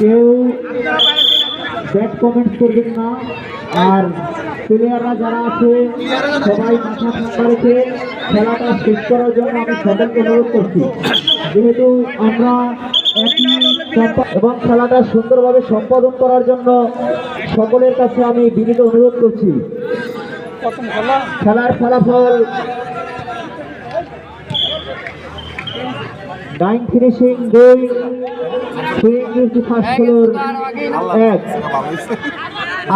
কেউ bad comments করবেন না। আর প্লেয়াররা যারা আছে সবাই মাথা ঠান্ডা রেখে খেলাটা শেষ করার জন্য আমি সকলকে অনুরোধ করছি। যেহেতু আমরা এবং খেলাটা সুন্দরভাবে সম্পাদন করার জন্য সকলের কাছে আমি বিনীত অনুরোধ করছি। খেলার ফলাফল dying finishing 2, swing first floor 1।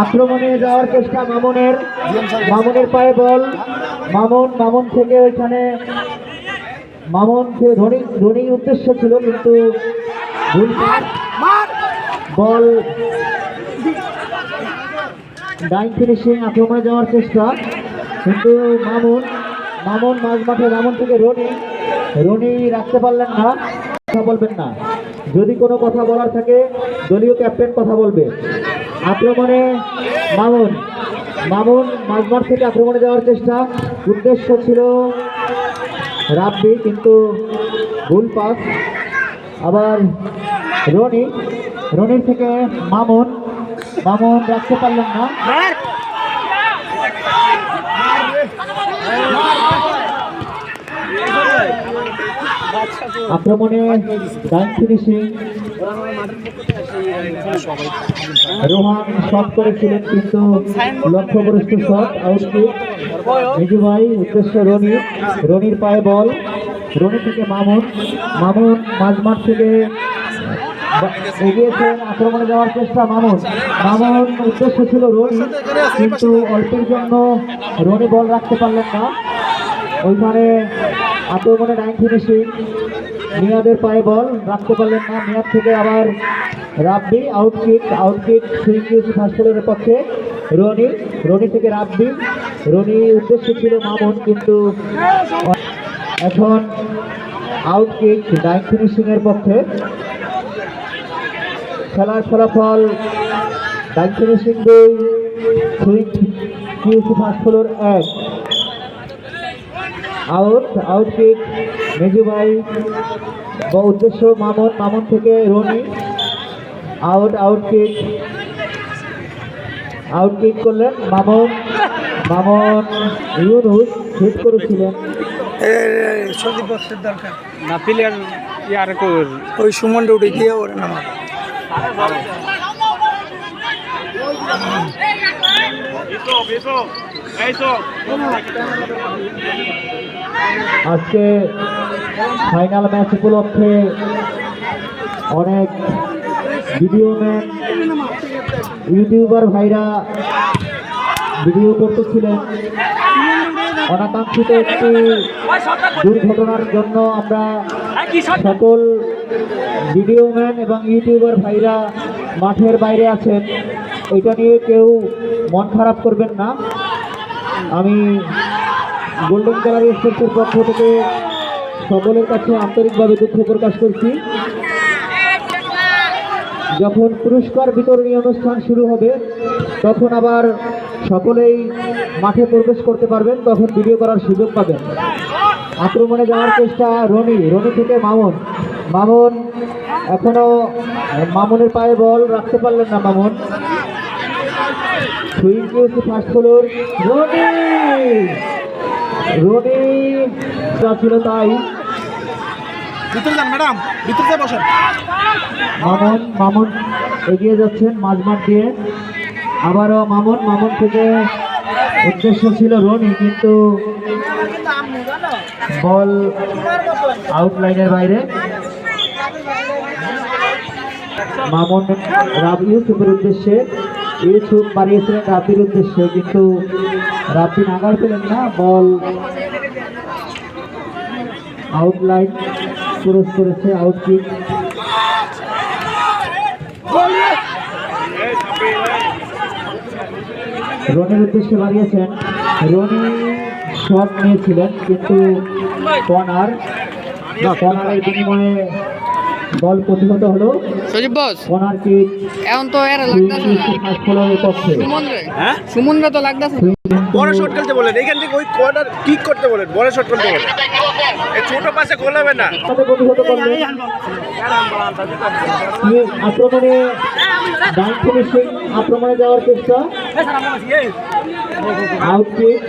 আক্রমণে যাওয়ার চেষ্টা মামুনের পায়ে বল। মামুন থেকে ওইখানে ধোনি উদ্দেশ্য ছিল কিন্তু ভুল বল। ডাইং ফিনিশিং আক্রমণে যাওয়ার চেষ্টা কিন্তু মামুন মাঝ মাঠে থেকে রনি রাখতে পারলেন না। কথা বলবেন না, যদি কোনো কথা বলার থাকে দলীয় ক্যাপ্টেন কথা বলবে। আক্রমণে মামুন মাঝমাঠ থেকে আক্রমণে যাওয়ার চেষ্টা, উদ্দেশ্য ছিল রাব্বি কিন্তু ভুল পাস। আবার রনির থেকে মামুন রাখতে পারলেন না। আক্রমণে ডাইং ফিনিশিং রোহান শট করেছিলেন কিন্তু লক্ষ্যভ্রষ্ট শট, আউটকিক। মিজু ভাই উদ্দেশ্য রনির পায়ে বল। রনি থেকে মামুন মাঝমাঠ থেকে এগিয়েছেন, আক্রমণে যাওয়ার চেষ্টা মামুন উদ্দেশ্য ছিল রনি কিন্তু অল্পের জন্য রনি বল রাখতে পারলেন না। ওইখানে আক্রমণে ডাইং ফিনিশিং মিয়াদের পায়ে বল রাখতে পারলেন না। মিয়াদ থেকে আবার রাব্বি, আউটকিক সুইং ফার্স্ট ফ্লোরের পক্ষে রনি থেকে রাব্বি। রনি উদ্দেশ্য ছিল মামুন কিন্তু এখন আউটকিক ডাইং ফিনিশিং এর পক্ষে। খেলার ফলাফল dying finishing 2, swing first floor 1। আউটকিক মেজু ভাই উদ্দেশ্য মামুন থেকে রনি। আউটকিক করলেন মামুন ইউনুস হিট করেছিলেন। না প্লেয়ার ইয়ার ওই সুমনটা উঠে দিয়ে ওরে নামা। আজকে ফাইনাল ম্যাচ উপলক্ষে অনেক ইউটিউবার ভাইরা ভিডিও করতেছিলেন। অনাকাঙ্ক্ষিত একটি দুর্ঘটনার জন্য আমরা সকল ভিডিওম্যান এবং ইউটিউবার ভাইরা মাঠের বাইরে আছেন, এটা নিয়ে কেউ মন খারাপ করবেন না। আমি গোল্ডেন গ্যালারি স্পোর্টসের পক্ষ থেকে সকলের কাছে আন্তরিকভাবে দুঃখ প্রকাশ করছি। যখন পুরস্কার বিতরণী অনুষ্ঠান শুরু হবে তখন আবার সকলেই মাঠে প্রবেশ করতে পারবেন, তখন ভিডিও করার সুযোগ পাবেন। আক্রমণে যাওয়ার চেষ্টা রনি থেকে মামুন এখনো মামুনের পায়ে বল রাখতে পারলেন না। Mamun swing first floor Roni ছিল তাই। মামুন এগিয়ে যাচ্ছেন মাঝমাঠ দিয়ে। আবারও মামুন থেকে উদ্দেশ্য ছিল রনি কিন্তু বল আউটলাইনের বাইরে। মামুন ইউসুফের উদ্দেশ্যে, ইউসুফ বাড়িয়েছিলেন রাব্বির উদ্দেশ্যে কিন্তু রাব্বি নাগাল পেলেন না। বল আউটলাইন ক্রস করেছে, আউটকিক। রনির উদ্দেশ্যে বাড়িয়েছেন, রনি শট নিয়েছিলেন কিন্তু কর্নারের বিনিময়ে বল প্রতিহত হলো। কর্নার কিক এখন তো এর লাগতাছে সুমনরে তো লাগতাছে। বড় শট খেলতে বলেন, এখান থেকে ওই কর্নার কিক করতে বলেন, বড় শট খেলতে বলেন। এই ছোট পাশে গোল হবে না। প্রতিহত করলেন আক্রমণে ডান ফিনিশিং, আক্রমণে যাওয়ার চেষ্টা, আউট কিক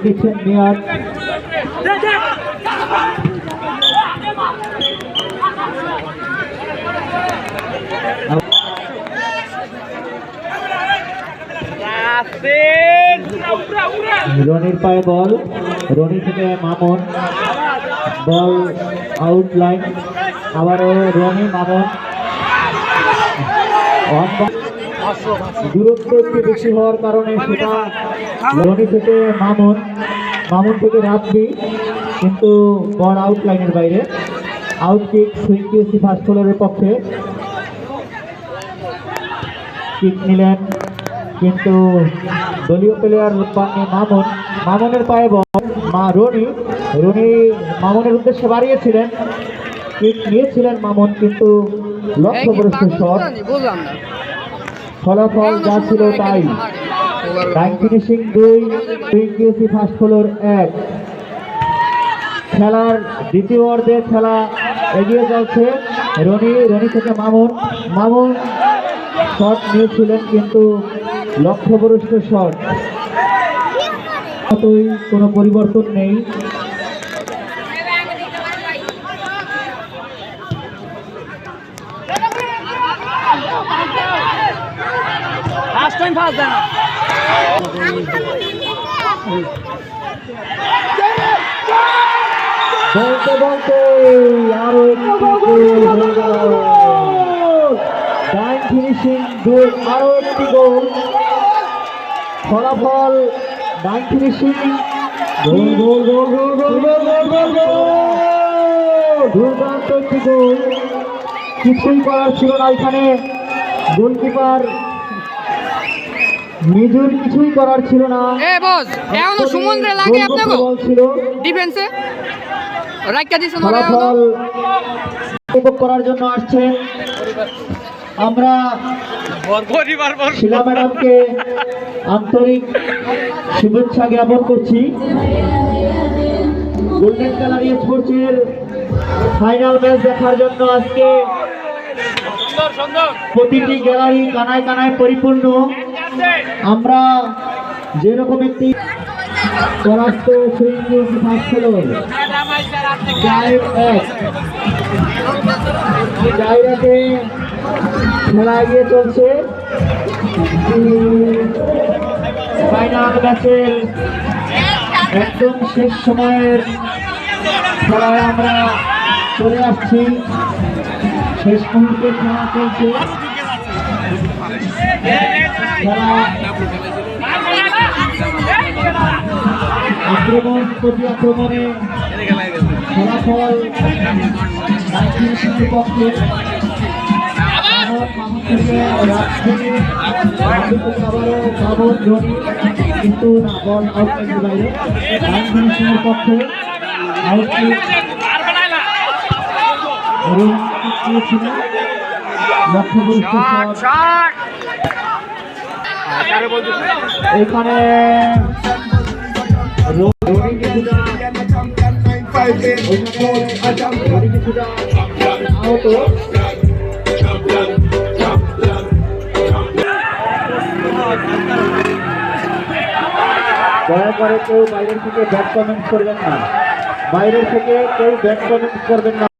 দিচ্ছেন মেয়াদ। রনির পায়ে বল, রনি থেকে মামুন, বল আউট লাইন, আবারও রনি মামুন। দূরত্ব একটু বেশি হওয়ার কারণে সেটা রনি থেকে মামুন, মামুন থেকে রাব্বি, কিন্তু বল আউট লাইনের বাইরে। আউট কিক সুইং কিউসি ফার্স্ট বোলারের পক্ষে। কিক নিলেন কিন্তু দলীয় প্লেয়ার পাননি মামুন, মামুনের পায়ে বল, রনি মামুনের উদ্দেশ্যে বাড়িয়েছিলেন, কিক নিয়েছিলেন মামুন কিন্তু লক্ষ্যভ্রষ্ট শট। বুঝলাম না। ফলাফল যা ছিল তাই, টাইম ফিনিশিং 2, সুইং কিউসি ফার্স্ট বোলার 1। খেলার দ্বিতীয় অর্ধে খেলা এগিয়ে যাচ্ছে। রনি থেকে মামুন শট নিয়েছিলেন কিন্তু লক্ষ্যভ্রষ্ট শট। কোনো পরিবর্তন নেই। বলতে বলতে আরো একটি গোল হয়ে গেল। টাইম ফিনিশিং 2, আরো একটি গোল। ফলাফল টাইম ফিনিশিং দুর্দান্ত একটি গোল। কিছুই করার ছিল না এখানে, গোলকিপার নিজের কিছুই করার ছিল না। এ বস এখনো সমুদ্রে লাগে আপনাকে বল ছিল ডিফেন্সে রাইকা দিছেন। ফলাফল উপভোগ করার জন্য আসছেন। আমরা শিলা ম্যাডামকে আন্তরিক শুভেচ্ছা জ্ঞাপন করছি। গোল্ডেন কালার স্পোর্টসের ফাইনাল ম্যাচ দেখার জন্য আজকে প্রতিটি গ্যালারি কানায় কানায় পরিপূর্ণ। আমরা যেরকম একটি পরাস্ত জায়গাতে খেলা এগিয়ে চলছে। ফাইনাল ম্যাচের একদম শেষ সময়ের খেলায় আমরা চলে আসছি। শেষ মুহূর্তে খেলা চলছে। খেলা আক্রমণ প্রতি আক্রমণে ফলাফল পক্ষে। কিন্তু বল আউটসাইডের বাইরে। পক্ষে এখানে দয়া করে কেউ বাইরের থেকে ব্যাড কমেন্ট করবেন না, বাইরের থেকে কেউ ব্যাড কমেন্ট করবেন না।